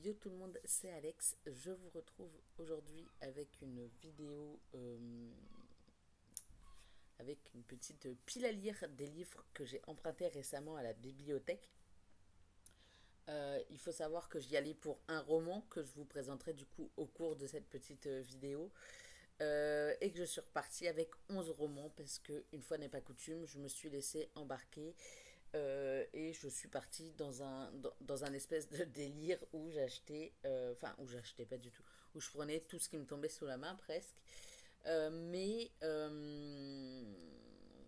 Yo tout le monde, c'est Alex. Je vous retrouve aujourd'hui avec une vidéo, avec une petite pile à lire des livres que j'ai empruntés récemment à la bibliothèque. Il faut savoir que j'y allais pour un roman que je vous présenterai du coup au cours de cette petite vidéo. Et que je suis repartie avec 11 romans parce que, une fois n'est pas coutume, je me suis laissée embarquer et je suis partie dans un espèce de délire où j'achetais, enfin où j'achetais pas du tout, où je prenais tout ce qui me tombait sous la main presque. Mais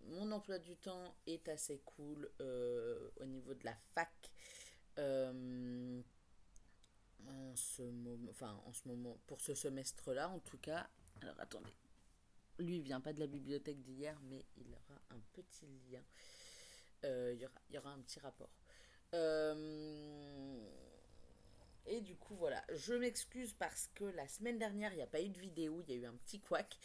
mon emploi du temps est assez cool au niveau de la fac. Euh, en ce moment, pour ce semestre-là en tout cas. Alors attendez, lui, il vient pas de la bibliothèque d'hier, mais il aura un petit lien. Il y aura un petit rapport. Euh, et du coup, voilà. Je m'excuse parce que la semaine dernière, il n'y a pas eu de vidéo, il y a eu un petit couac.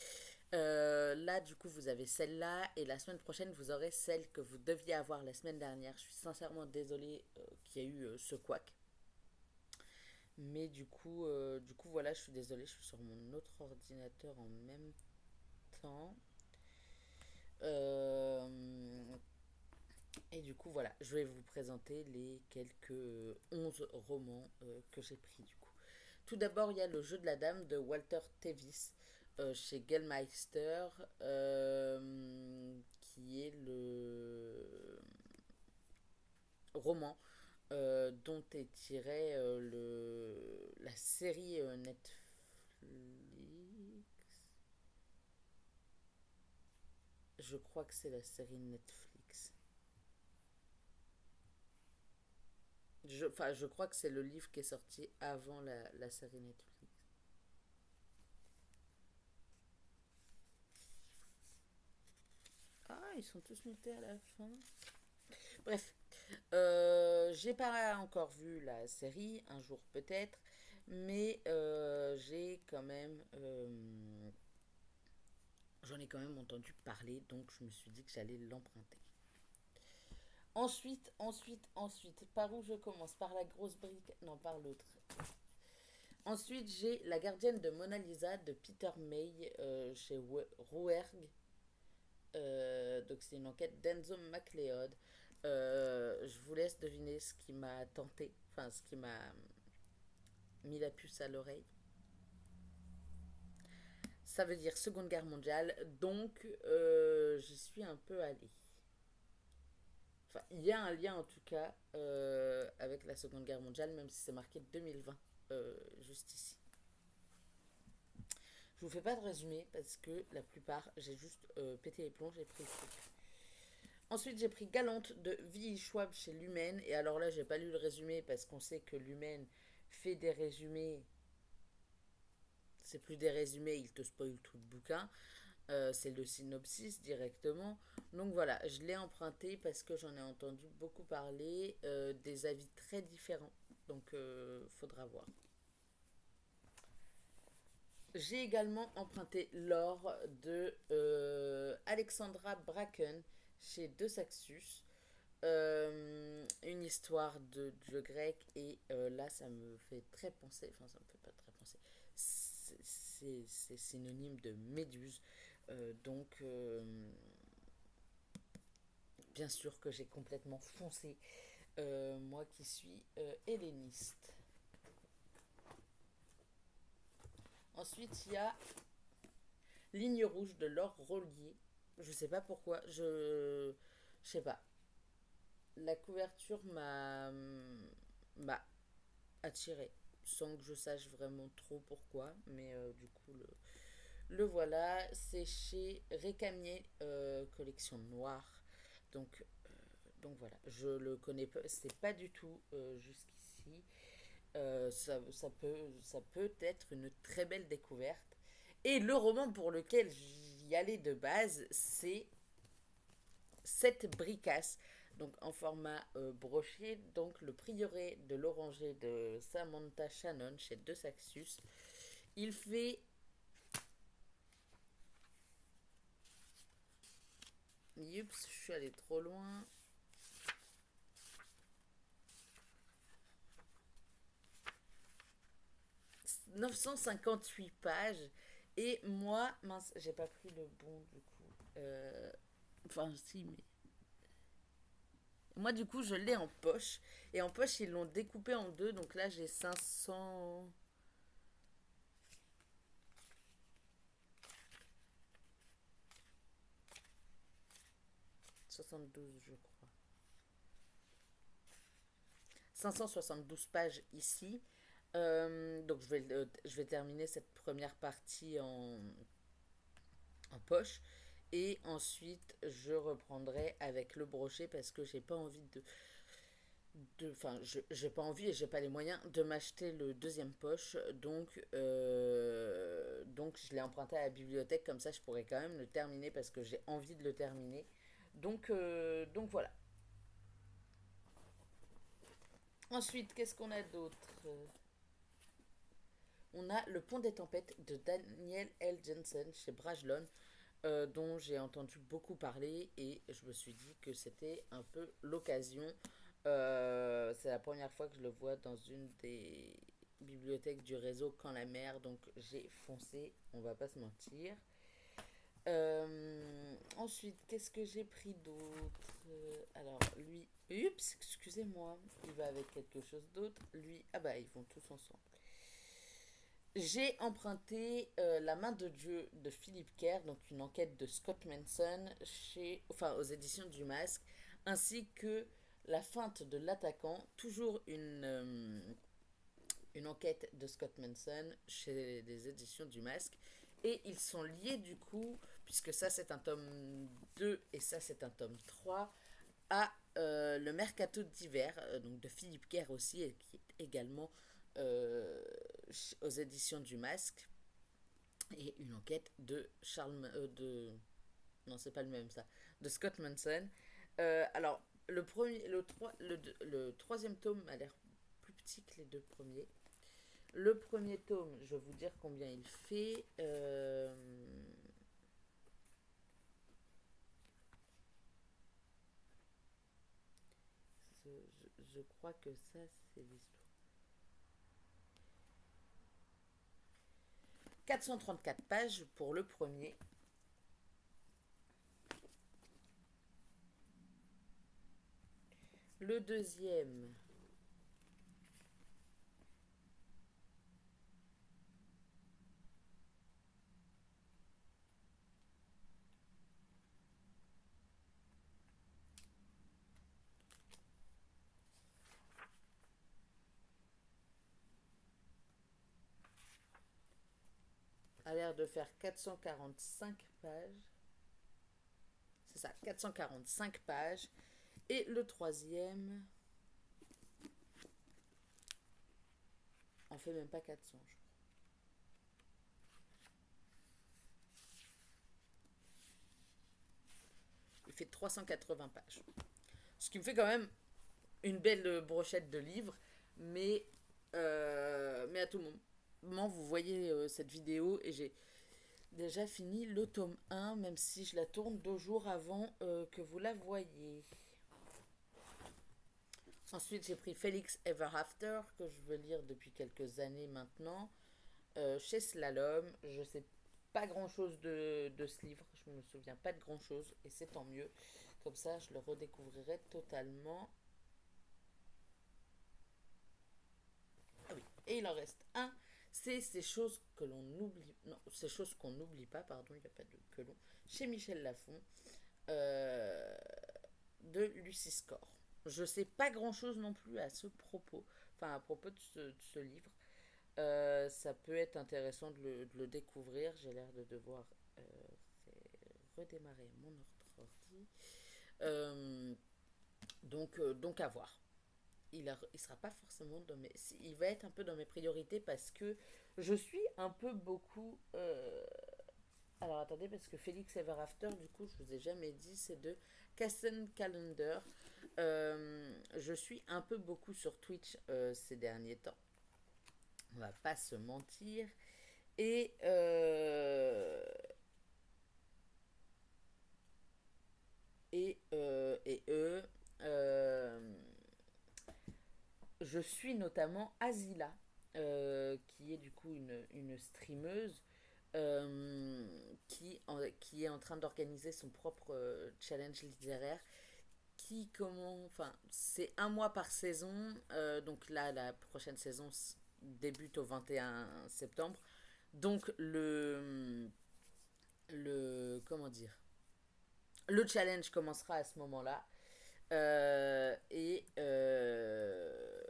Là, du coup, vous avez celle-là, et la semaine prochaine, vous aurez celle que vous deviez avoir la semaine dernière. Je suis sincèrement désolée qu'il y ait eu ce couac. Mais du coup, voilà, je suis désolée, je suis sur mon autre ordinateur en même temps. Euh, Et du coup, voilà, je vais vous présenter les quelques 11 romans que j'ai pris du coup. Tout d'abord, il y a Le jeu de la dame de Walter Tevis chez Gellmeister, qui est le roman dont est tirée la série Netflix. Je crois que c'est la série Netflix. Je crois que c'est le livre qui est sorti avant la série Netflix. Ah, ils sont tous montés à la fin. Bref, j'ai pas encore vu la série, un jour peut-être, mais j'ai quand même, j'en ai quand même entendu parler, donc je me suis dit que j'allais l'emprunter. Ensuite, par où je commence? Par la grosse brique? Non, par l'autre. Ensuite, j'ai La gardienne de Mona Lisa de Peter May chez Rouergue. Donc c'est une enquête d'Enzo MacLeod. Je vous laisse deviner ce qui m'a tenté, enfin ce qui m'a mis la puce à l'oreille. Ça veut dire Seconde Guerre mondiale, donc j'y suis un peu allée. Enfin, il y a un lien en tout cas avec la Seconde Guerre mondiale, même si c'est marqué 2020 juste ici. Je vous fais pas de résumé parce que la plupart, j'ai juste pété les plombs, j'ai pris le truc. Ensuite, j'ai pris Galante de V.I. Schwab chez Lumen. Et alors là, j'ai pas lu le résumé parce qu'on sait que Lumen fait des résumés. C'est plus des résumés, il te spoil tout le bouquin. C'est le synopsis directement. Donc voilà, je l'ai emprunté parce que j'en ai entendu beaucoup parler, des avis très différents. Donc faudra voir. J'ai également emprunté L'or de Alexandra Bracken chez De Saxus. Une histoire de dieu grec et là ça me fait très penser, enfin ça me fait pas très penser, c'est synonyme de méduse. Donc bien sûr que j'ai complètement foncé, moi qui suis helléniste. Ensuite il y a Ligne rouge de Laure Rollier. Je sais pas pourquoi, je sais pas, la couverture m'a attiré sans que je sache vraiment trop pourquoi, mais du coup le voilà. C'est chez Récamier collection noire, donc voilà, je le connais pas, c'est pas du tout jusqu'ici. Ça peut être une très belle découverte. Et le roman pour lequel j'y allais de base, c'est Sept bricasses, donc en format broché, donc Le prieuré de l'oranger de Samantha Shannon chez De Saxus. Il fait, oups, je suis allée trop loin. 958 pages. Et moi, mince, j'ai pas pris le bon du coup. Enfin, si, mais. Moi, du coup, je l'ai en poche. Et en poche, ils l'ont découpé en deux. Donc là, j'ai 572, je crois. 572 pages ici. Donc je vais terminer cette première partie en poche. Et ensuite, je reprendrai avec le brochet parce que j'ai pas envie enfin, j'ai pas envie et j'ai pas les moyens de m'acheter le deuxième poche. Donc je l'ai emprunté à la bibliothèque. Comme ça, je pourrais quand même le terminer parce que j'ai envie de le terminer. Donc voilà. Ensuite, qu'est-ce qu'on a d'autre? On a Le Pont des Tempêtes de Daniel L. Jensen chez Brajlon, dont j'ai entendu beaucoup parler et je me suis dit que c'était un peu l'occasion. C'est la première fois que je le vois dans une des bibliothèques du réseau Quand la mer, donc j'ai foncé, on va pas se mentir. Ensuite, qu'est-ce que j'ai pris d'autre? Alors, lui, oups, excusez-moi, il va avec quelque chose d'autre. Lui, ah bah, ils vont tous ensemble. J'ai emprunté La main de Dieu de Philippe Kerr, donc une enquête de Scott Manson aux éditions du Masque, ainsi que La feinte de l'attaquant, toujours une enquête de Scott Manson chez les éditions du Masque. Et ils sont liés du coup, puisque ça c'est un tome 2 et ça c'est un tome 3, à Le Mercato d'hiver, donc de Philippe Kerr aussi, et qui est également euh, aux éditions du Masque, et une enquête de non, c'est pas le même ça, de Scott Manson. Alors, le troisième tome a l'air plus petit que les deux premiers. Le premier tome, je vais vous dire combien il fait. Je crois que ça, c'est l'histoire. 434 pages pour le premier. Le deuxième, a l'air de faire 445 pages. C'est ça, 445 pages. Et le troisième en fait même pas 400, je crois. Il fait 380 pages. Ce qui me fait quand même une belle brochette de livres. Mais à tout moment, vous voyez cette vidéo et j'ai déjà fini le tome 1, même si je la tourne 2 jours avant que vous la voyez. Ensuite, j'ai pris Felix Ever After, que je veux lire depuis quelques années maintenant, chez Slalom. Je sais pas grand chose de ce livre, je me souviens pas de grand chose, et c'est tant mieux. Comme ça, je le redécouvrirai totalement. Ah oui, et il en reste un. C'est ces choses que l'on oublie. Non, ces choses qu'on n'oublie pas, pardon, il n'y a pas de que l'on. Chez Michel Lafon, euh, de Lucie Score. Je sais pas grand chose non plus à ce propos, enfin à propos de ce livre. Ça peut être intéressant de le découvrir. J'ai l'air de devoir euh, redémarrer mon ordi. Donc à voir. Il sera pas forcément dans mes. Il va être un peu dans mes priorités parce que je suis un peu beaucoup. Alors attendez, parce que Felix Ever After, du coup, je vous ai jamais dit, c'est de Kassen Calendar. Je suis un peu beaucoup sur Twitch ces derniers temps. On va pas se mentir. Et, euh, et eux, je suis notamment Asila, qui est du coup une streameuse qui est en train d'organiser son propre challenge littéraire enfin, c'est un mois par saison, donc là, la prochaine saison débute au 21 septembre, donc comment dire, le challenge commencera à ce moment-là, euh, et, euh,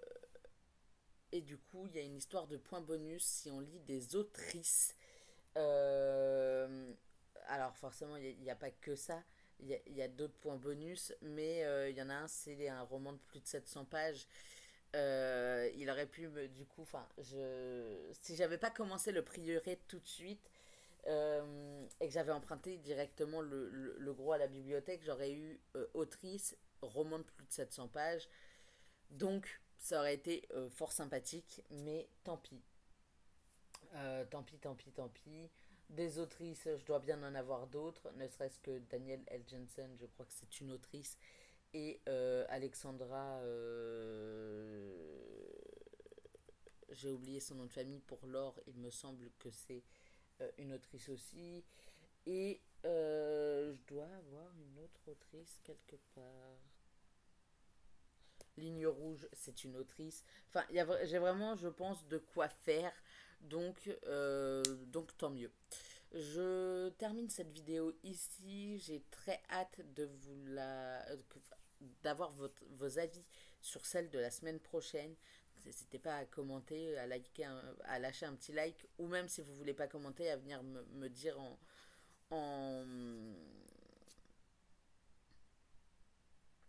et du coup, il y a une histoire de points bonus si on lit des autrices. Euh, alors forcément, il n'y a pas que ça. Il y a d'autres points bonus, mais il y en a un, c'est un roman de plus de 700 pages. Il aurait pu, du coup, si j'avais pas commencé le prieuré tout de suite et que j'avais emprunté directement le gros à la bibliothèque, j'aurais eu autrice, roman de plus de 700 pages. Donc, ça aurait été fort sympathique, mais tant pis. Tant pis, tant pis, tant pis. Des autrices, je dois bien en avoir d'autres, ne serait-ce que Danielle L. Jensen, je crois que c'est une autrice, et Alexandra, j'ai oublié son nom de famille pour l'or, il me semble que c'est une autrice aussi, et je dois avoir une autre autrice quelque part. Ligne rouge, c'est une autrice. Enfin, j'ai vraiment, je pense, de quoi faire. Donc tant mieux. Je termine cette vidéo ici. J'ai très hâte de d'avoir vos avis sur celle de la semaine prochaine. N'hésitez pas à commenter, à liker, à lâcher un petit like, ou même si vous voulez pas commenter, à venir me dire en,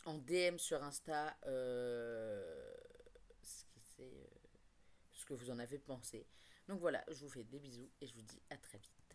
en DM sur Insta ce, qui c'est, ce que vous en avez pensé. Donc voilà, je vous fais des bisous et je vous dis à très vite.